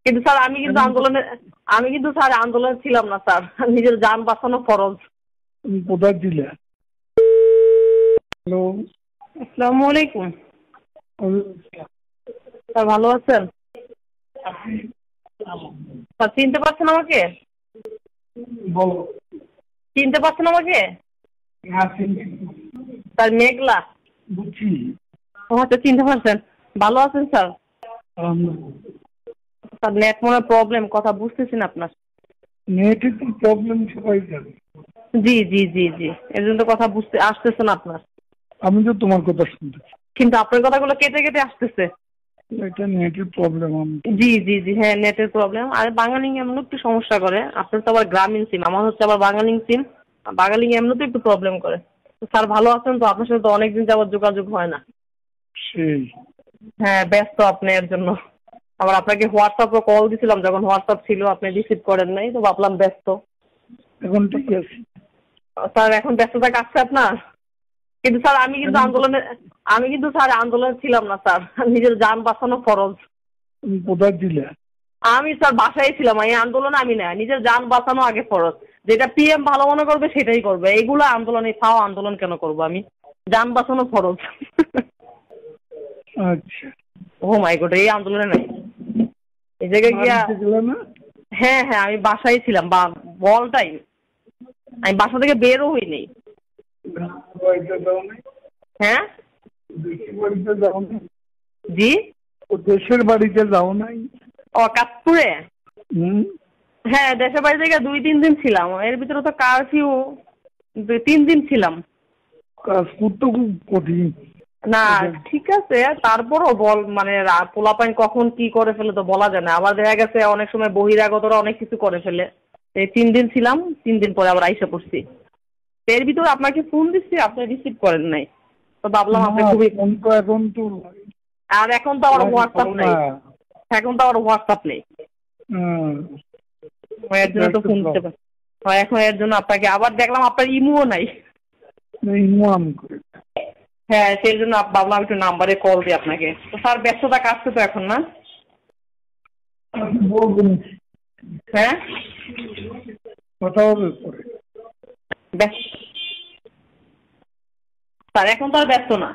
কিন্তু স্যার আমি কিন্তু স্যার আন্দোলনে ছিলাম না স্যার। নিজের জান বাঁচানো ফরজ। তুমি কোথায় ছিলে? হ্যালো। আসসালামু আলাইকুম। স্যার ভালো আছেন? স্যার চিনতে পারছেন আমাকে? বলো। চিনতে পারছেন আমাকে? হ্যাঁ, চিনছি। স্যার মেঘলা। বুঝছি। ও আচ্ছা, চিনতে পারছেন। ভালো আছেন স্যার? স্যার নেট মনে প্রবলেম, কথা বুঝতেছি না আপনার। নেটের তো প্রবলেম সবাই জানে। জি জি জি জি, এর জন্য তো কথা বুঝতে আসতেছে না আপনার। আমি তো তোমার কথা শুনতেছি। কিন্তু আপনার কথাগুলো কেটে কেটে আসতেছে। এটা নেটের প্রবলেম। জি জি জি, হ্যাঁ নেটের প্রবলেম। আর বাঙালি এমন একটু সমস্যা করে। আপনার তো আবার গ্রামীণ সিম, আমার হচ্ছে আবার বাঙালি সিম। বাঙালি এমন তো একটু প্রবলেম করে। তো স্যার ভালো আছেন তো? আপনার সাথে তো অনেকদিন যাবত যোগাযোগ হয় না। সেই। হ্যাঁ ব্যস্ত আপনি এর জন্য। আবার আপনাকে হোয়াটসঅ্যাপে কল দিছিলাম, যখন হোয়াটসঅ্যাপ ছিল আপনি রিসিভ করেন নাই, তো ভাবলাম ব্যস্ত। এখন ঠিক আছে। স্যার এখন ব্যস্ততা কাটছে আপনার? কিন্তু স্যার আমি কিন্তু স্যার আন্দোলনে ছিলাম না স্যার। নিজের জান বাঁচানো ফরজ। তুমি কোথায় ছিলে? আমি স্যার বাসায় ছিলাম, এই আন্দোলনে আমি না, নিজের জান বাঁচানো আগে ফরজ। যেটা পিএম ভালো মনে করবে সেটাই করবে, এইগুলো আন্দোলনে ফাও আন্দোলন কেন করবো আমি? জান বাঁচানো ফরজ। আচ্ছা। ও মাই গড, এই আন্দোলনে নাই এই জায়গায় গিয়া। না। হ্যাঁ হ্যাঁ, আমি বাসায় ছিলাম বা বল টাইম। আমি বাসা থেকে বেরও হইনি। হ্যাঁ জি। দেশের বাড়িতে যাও নাই? ও কাশপুরে। হুম। হ্যাঁ দেশের বাড়ি থেকে 2-3 দিন ছিলাম, এর ভিতরে তো কারফিউ। 2-3 দিন ছিলাম। কাশপুর তো খুব কঠিন। না ঠিক আছে, তারপরও বল মানে পোলাপাইন কখন কি করে ফেলে তো বলা যায় না। আবার দেখা গেছে অনেক সময় বহিরাগতরা অনেক কিছু করে ফেলে। এই 3 দিন ছিলাম, 3 দিন পরে আবার আইসা পড়ছি। এর ভিতরে আপনাকে ফোন দিচ্ছি, আপনি রিসিভ করেন নাই, তো ভাবলাম আপনি খুবই। এখন তো আর এখন তো আমার হোয়াটসঅ্যাপ নেই। এখন তো আমার হোয়াটসঅ্যাপ নেই। এর জন্য তো ফোন দিতে পারি। এখন এর জন্য আপনাকে আবার দেখলাম আপনার ইমুও নাই। ইমো আমি করি। হ্যাঁ সেই জন্য ভাবলাম একটু নাম্বারে কল দিই আপনাকে। তো স্যার ব্যস্ততা কাটছে তো এখন না? হ্যাঁ কথা হবে পরে। স্যার এখন তো আর ব্যস্ত না।